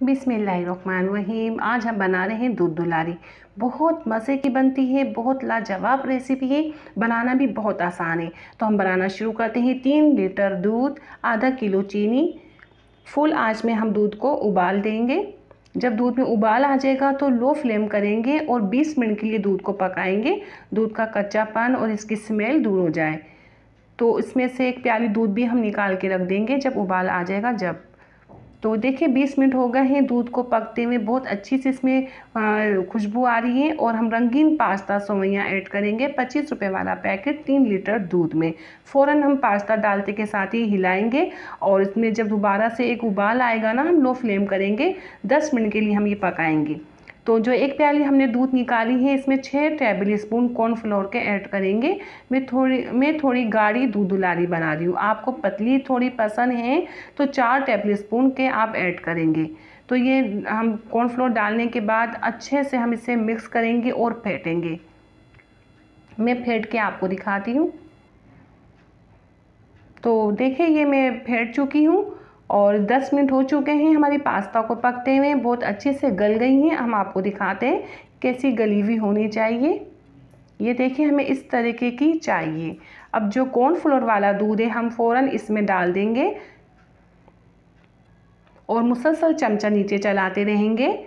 बिस्मिल्लाहिर्रहमानिर्रहीम। आज हम बना रहे हैं दूध दुलारी। बहुत मज़े की बनती है, बहुत लाजवाब रेसिपी है, बनाना भी बहुत आसान है। तो हम बनाना शुरू करते हैं। 3 लीटर दूध, आधा किलो चीनी, फुल आंच में हम दूध को उबाल देंगे। जब दूध में उबाल आ जाएगा तो लो फ्लेम करेंगे और 20 मिनट के लिए दूध को पकाएंगे। दूध का कच्चापन और इसकी स्मेल दूर हो जाए तो इसमें से एक प्याली दूध भी हम निकाल के रख देंगे जब उबाल आ जाएगा। जब तो देखिए 20 मिनट हो गए हैं दूध को पकते हुए। बहुत अच्छी से इसमें खुशबू आ रही है और हम रंगीन पास्ता सेवइयाँ ऐड करेंगे। 25 रुपये वाला पैकेट 3 लीटर दूध में। फ़ौरन हम पास्ता डालते के साथ ही हिलाएंगे और इसमें जब दोबारा से एक उबाल आएगा ना, हम लो फ्लेम करेंगे। 10 मिनट के लिए हम ये पकाएंगे। तो जो एक प्याली हमने दूध निकाली है इसमें 6 टेबल स्पून कॉर्नफ्लोर के ऐड करेंगे। मैं थोड़ी गाढ़ी दूध दुलारी बना रही हूँ। आपको पतली थोड़ी पसंद है तो 4 टेबल स्पून के आप ऐड करेंगे। तो ये हम कॉर्नफ्लोर डालने के बाद अच्छे से हम इसे मिक्स करेंगे और फेंटेंगे। मैं फेंट के आपको दिखाती हूँ। तो देखिए ये मैं फेंट चुकी हूँ और 10 मिनट हो चुके हैं हमारी पास्ता को पकते हुए। बहुत अच्छे से गल गई हैं। हम आपको दिखाते हैं कैसी गली हुई होनी चाहिए। ये देखिए हमें इस तरीके की चाहिए। अब जो कॉर्नफ्लोर वाला दूध है हम फ़ौरन इसमें डाल देंगे और मुसलसल चमचा नीचे चलाते रहेंगे।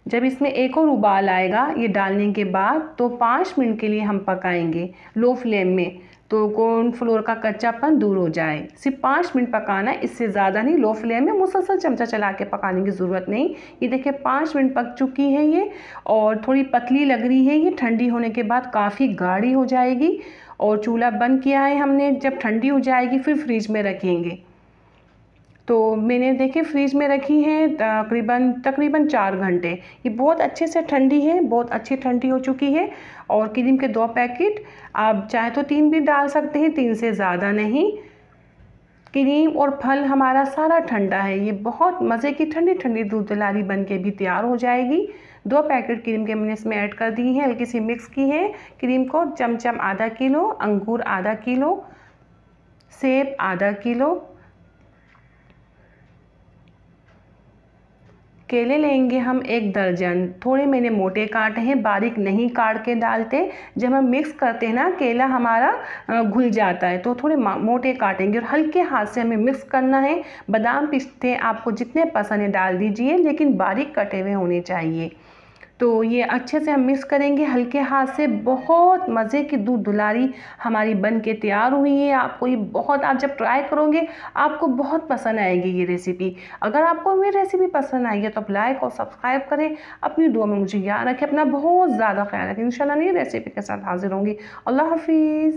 जब इसमें एक और उबाल आएगा ये डालने के बाद तो 5 मिनट के लिए हम पकाएंगे लो फ्लेम में, तो कॉर्नफ्लोर का कच्चापन दूर हो जाए। सिर्फ 5 मिनट पकाना है, इससे ज़्यादा नहीं। लो फ्लेम में मुसलसल चमचा चला के पकाने की ज़रूरत नहीं। ये देखिए 5 मिनट पक चुकी है ये और थोड़ी पतली लग रही है। ये ठंडी होने के बाद काफ़ी गाढ़ी हो जाएगी और चूल्हा बंद किया है हमने। जब ठंडी हो जाएगी फिर फ्रिज में रखेंगे। तो मैंने देखिए फ्रिज में रखी है तकरीबन 4 घंटे। ये बहुत अच्छे से ठंडी है, बहुत अच्छी ठंडी हो चुकी है। और क्रीम के 2 पैकेट, आप चाहे तो 3 भी डाल सकते हैं, 3 से ज़्यादा नहीं। क्रीम और फल हमारा सारा ठंडा है। ये बहुत मज़े की ठंडी ठंडी दूध दुलारी बन के भी तैयार हो जाएगी। 2 पैकेट क्रीम के मैंने इसमें ऐड कर दी है। हल्की सी मिक्स की है क्रीम को। चमचम आधा किलो, अंगूर आधा किलो, सेब आधा किलो, केले लेंगे हम 1 दर्जन। थोड़े मैंने मोटे काटे हैं, बारीक नहीं काट के डालते। जब हम मिक्स करते हैं ना केला हमारा घुल जाता है, तो थोड़े मोटे काटेंगे और हल्के हाथ से हमें मिक्स करना है। बादाम पिस्ते आपको जितने पसंद है डाल दीजिए, लेकिन बारीक कटे हुए होने चाहिए। तो ये अच्छे से हम मिक्स करेंगे हल्के हाथ से। बहुत मज़े की दूध दुलारी हमारी बन के तैयार हुई है। आपको ये बहुत, आप जब ट्राई करोगे आपको बहुत पसंद आएगी ये रेसिपी। अगर आपको मेरी रेसिपी पसंद आई है तो आप लाइक और सब्सक्राइब करें। अपनी दुआ में मुझे याद रखें। अपना बहुत ज़्यादा ख्याल रखें। इंशाल्लाह नई रेसिपी के साथ हाजिर होंगी। अल्लाह हाफिज़।